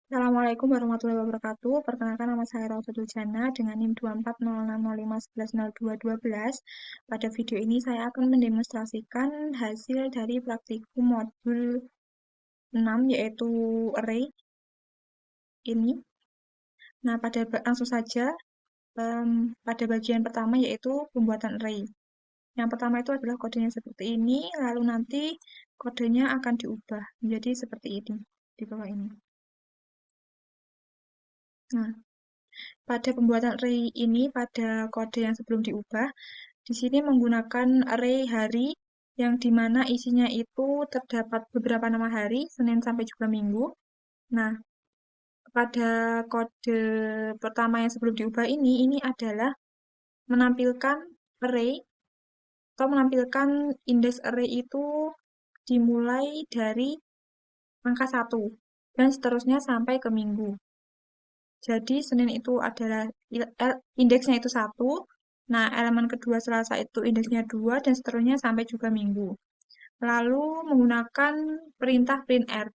Assalamualaikum warahmatullahi wabarakatuh. Perkenalkan nama saya Raudatul Jana dengan NIM 2406051112. Pada video ini saya akan mendemonstrasikan hasil dari praktikum modul 6 yaitu array ini. Nah, langsung saja pada bagian pertama yaitu pembuatan array. Yang pertama itu adalah kodenya seperti ini, lalu nanti kodenya akan diubah menjadi seperti ini di bawah ini. Nah, pada pembuatan array ini, pada kode yang sebelum diubah, di sini menggunakan array hari yang dimana isinya itu terdapat beberapa nama hari, Senin sampai juga Minggu. Nah, pada kode pertama yang sebelum diubah ini adalah menampilkan array atau menampilkan indeks array itu dimulai dari angka 1 dan seterusnya sampai ke minggu. Jadi Senin itu adalah indeksnya itu 1. Nah, elemen kedua Selasa itu indeksnya 2 dan seterusnya sampai juga Minggu. Lalu menggunakan perintah printf.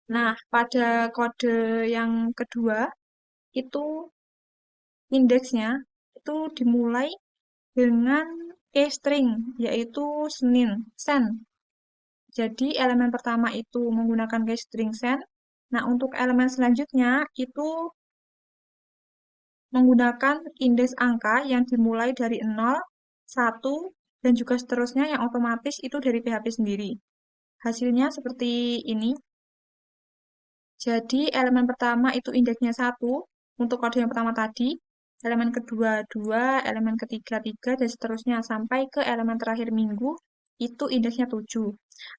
Nah, pada kode yang kedua itu indeksnya itu dimulai dengan case string yaitu Senin, sen. Jadi elemen pertama itu menggunakan case string sen. Nah, untuk elemen selanjutnya itu menggunakan indeks angka yang dimulai dari 0, 1, dan juga seterusnya yang otomatis itu dari PHP sendiri. Hasilnya seperti ini. Jadi elemen pertama itu indeksnya 1 untuk kode yang pertama tadi, elemen kedua 2, elemen ketiga 3, dan seterusnya sampai ke elemen terakhir minggu itu indeksnya 7.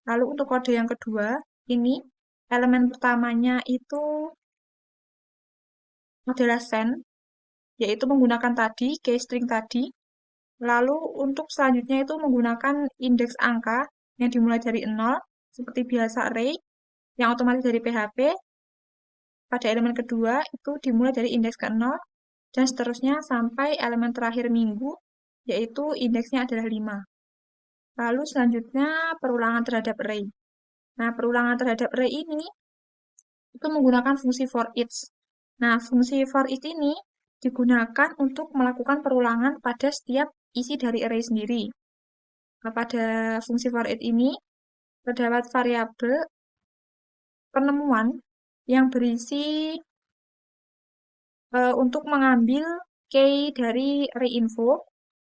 Lalu untuk kode yang kedua, ini elemen pertamanya itu adalah sen, yaitu menggunakan tadi, case string tadi. Lalu untuk selanjutnya itu menggunakan indeks angka yang dimulai dari 0, seperti biasa array, yang otomatis dari PHP. Pada elemen kedua itu dimulai dari indeks ke-0, dan seterusnya sampai elemen terakhir minggu, yaitu indeksnya adalah 5. Lalu selanjutnya perulangan terhadap array. Nah, perulangan terhadap array ini itu menggunakan fungsi for each. Nah, fungsi for each ini digunakan untuk melakukan perulangan pada setiap isi dari array sendiri. Nah, pada fungsi for each ini terdapat variabel penemuan yang berisi untuk mengambil key dari array info.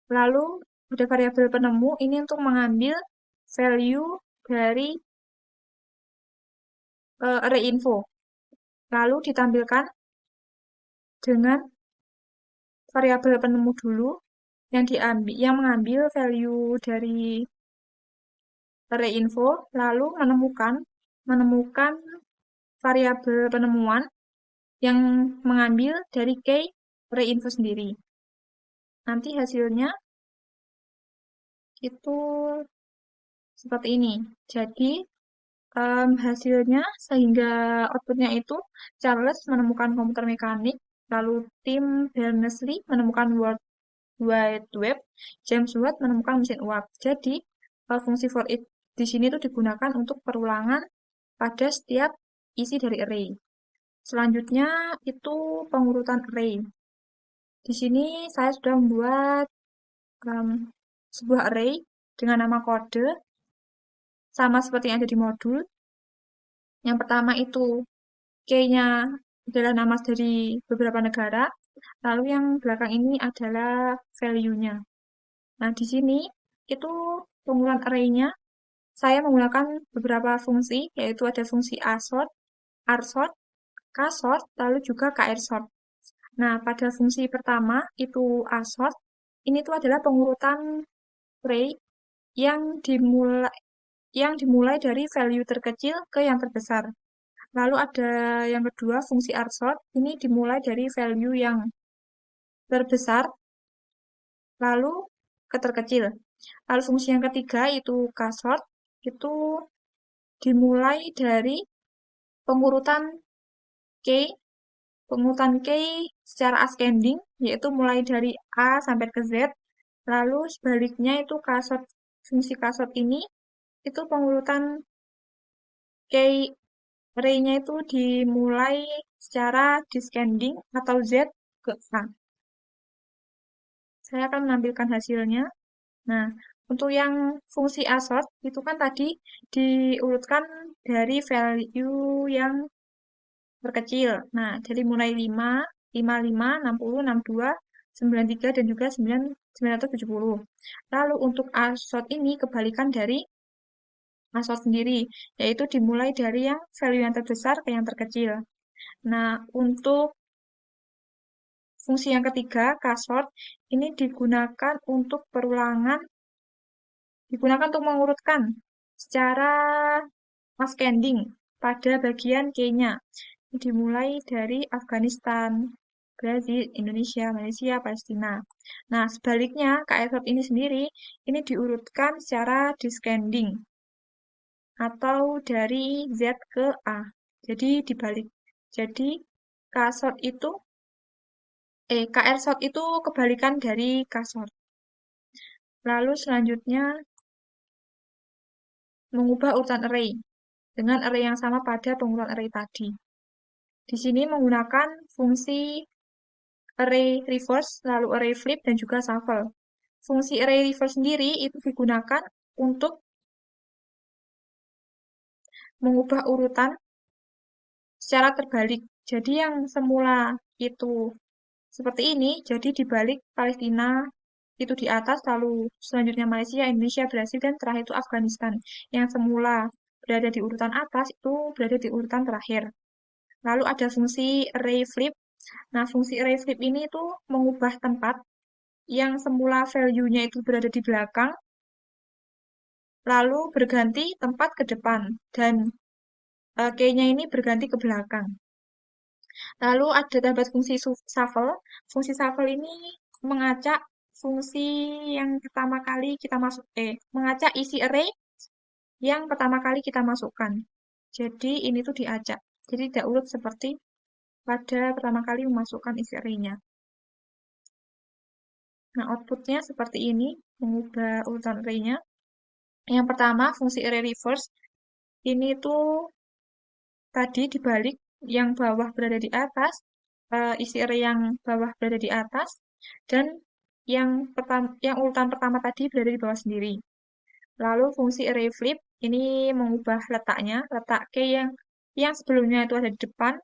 Lalu ada variabel penemu ini untuk mengambil value dari array info. Lalu ditampilkan dengan variabel penemu dulu yang mengambil value dari array info, lalu menemukan variabel penemuan yang mengambil dari key array info sendiri. Nanti hasilnya itu seperti ini. Jadi hasilnya sehingga outputnya itu Charles menemukan komputer mekanik, lalu Tim Berners-Lee menemukan World Wide Web, James Watt menemukan mesin uap. Jadi fungsi for each di sini itu digunakan untuk perulangan pada setiap isi dari array. Selanjutnya itu pengurutan array. Di sini saya sudah membuat sebuah array dengan nama kode sama seperti yang ada di modul. Yang pertama itu key-nya adalah nama dari beberapa negara, lalu yang belakang ini adalah value-nya. Nah, di sini itu pengurutan array-nya saya menggunakan beberapa fungsi, yaitu ada fungsi asort, rsort, ksort, lalu juga ksort. Nah, pada fungsi pertama itu asort, ini tuh adalah pengurutan array yang dimulai dari value terkecil ke yang terbesar. Lalu ada yang kedua, fungsi rsort, ini dimulai dari value yang terbesar, lalu ke terkecil. Lalu fungsi yang ketiga itu ksort, itu dimulai dari pengurutan key, secara ascending, yaitu mulai dari A sampai ke Z. Lalu sebaliknya itu fungsi ksort ini itu pengurutan key array-nya itu dimulai secara descending atau Z ke A. Saya akan menampilkan hasilnya. Nah, untuk yang fungsi assort itu kan tadi diurutkan dari value yang terkecil. Nah, jadi mulai 5, 55, 60, 62, 93, dan juga 970. Lalu untuk assort ini kebalikan dari assort sendiri, yaitu dimulai dari yang value yang terbesar ke yang terkecil. Nah, untuk fungsi yang ketiga, casort, ini digunakan untuk mengurutkan secara ascending pada bagian K-nya. Dimulai dari Afghanistan, Brazil, Indonesia, Malaysia, Palestina. Nah, sebaliknya, KSOT ini sendiri, ini diurutkan secara descending atau dari Z ke A. Jadi dibalik. Jadi KR-SOT itu kebalikan dari KSOT. Lalu selanjutnya mengubah urutan array dengan array yang sama pada pengurutan array tadi. Di sini menggunakan fungsi array reverse, lalu array flip, dan juga shuffle. Fungsi array reverse sendiri itu digunakan untuk mengubah urutan secara terbalik. Jadi yang semula itu seperti ini, jadi dibalik Palestina itu di atas, lalu selanjutnya Malaysia, Indonesia, Brasil, dan terakhir itu Afghanistan. Yang semula berada di urutan atas itu berada di urutan terakhir. Lalu ada fungsi array flip. Nah, fungsi array flip ini itu mengubah tempat yang semula value-nya itu berada di belakang, lalu berganti tempat ke depan, dan K-nya ini berganti ke belakang. Lalu ada tambahan fungsi shuffle. Fungsi shuffle ini mengacak fungsi yang pertama kali kita mengacak isi array yang pertama kali kita masukkan. Jadi ini tuh diacak. Jadi tidak urut seperti pada pertama kali memasukkan isi array-nya. Nah, outputnya seperti ini, mengubah urutan array-nya. Yang pertama, fungsi array reverse. Ini tuh tadi dibalik, yang bawah berada di atas, isi array yang bawah berada di atas, dan yang urutan pertama tadi berada di bawah sendiri. Lalu fungsi array flip ini mengubah letaknya, letak K yang sebelumnya itu ada di depan,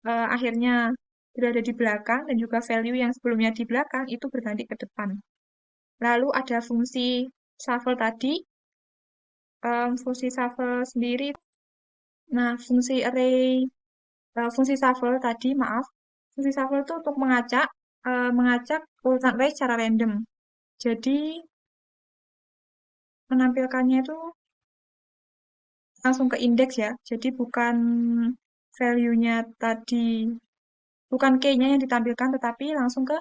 akhirnya berada di belakang, dan juga value yang sebelumnya di belakang itu berganti ke depan. Lalu ada fungsi shuffle tadi, fungsi shuffle sendiri. Nah, fungsi shuffle tadi, maaf, fungsi shuffle itu untuk mengacak urutan array secara random. Jadi menampilkannya itu langsung ke indeks ya. Jadi bukan value-nya tadi, bukan key-nya yang ditampilkan, tetapi langsung ke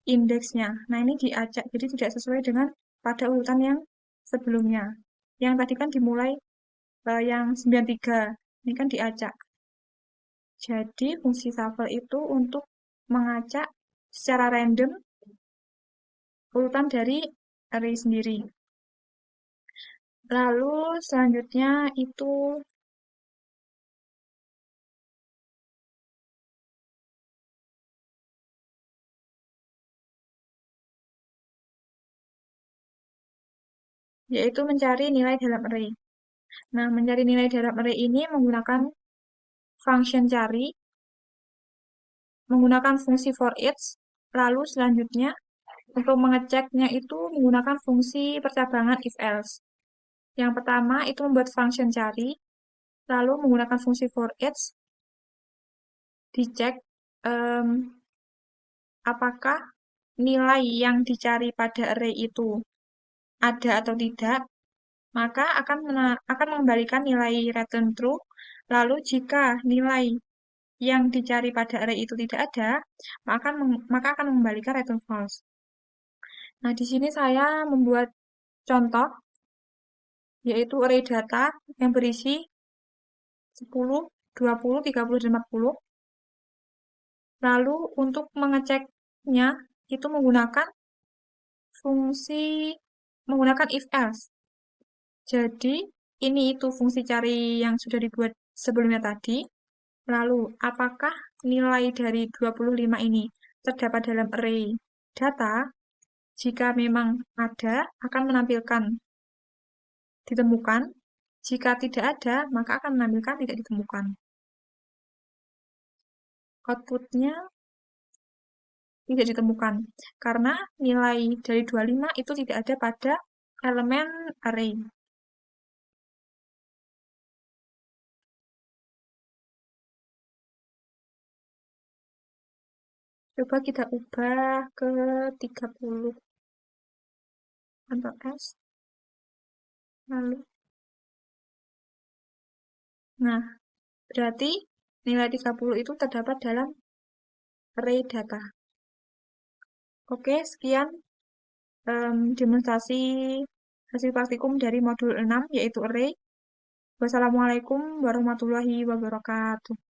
indeksnya. Nah, ini diacak, jadi tidak sesuai dengan pada urutan yang sebelumnya. Yang tadi kan dimulai yang 93, ini kan diacak. Jadi fungsi shuffle itu untuk mengacak secara random urutan dari array sendiri. Lalu selanjutnya itu yaitu mencari nilai dalam array. Nah, mencari nilai dalam array ini menggunakan function cari, menggunakan fungsi for each, lalu selanjutnya untuk mengeceknya itu menggunakan fungsi percabangan if else. Yang pertama itu membuat function cari, lalu menggunakan fungsi for each, dicek apakah nilai yang dicari pada array itu ada atau tidak, maka akan mengembalikan nilai return true. Lalu jika nilai yang dicari pada array itu tidak ada, maka akan mengembalikan return false. Nah, di sini saya membuat contoh, yaitu array data yang berisi 10, 20, 30, dan 40. Lalu untuk mengeceknya itu menggunakan if else. Jadi ini itu fungsi cari yang sudah dibuat sebelumnya tadi. Lalu, apakah nilai dari 25 ini terdapat dalam array data? Jika memang ada, akan menampilkan ditemukan. Jika tidak ada, maka akan menampilkan tidak ditemukan. Outputnya tidak ditemukan, karena nilai dari 25 itu tidak ada pada elemen array. Coba kita ubah ke 30. Ctrl S. Lalu. Nah, berarti nilai 30 itu terdapat dalam array data. Oke, sekian demonstrasi hasil praktikum dari modul 6, yaitu array. Wassalamualaikum warahmatullahi wabarakatuh.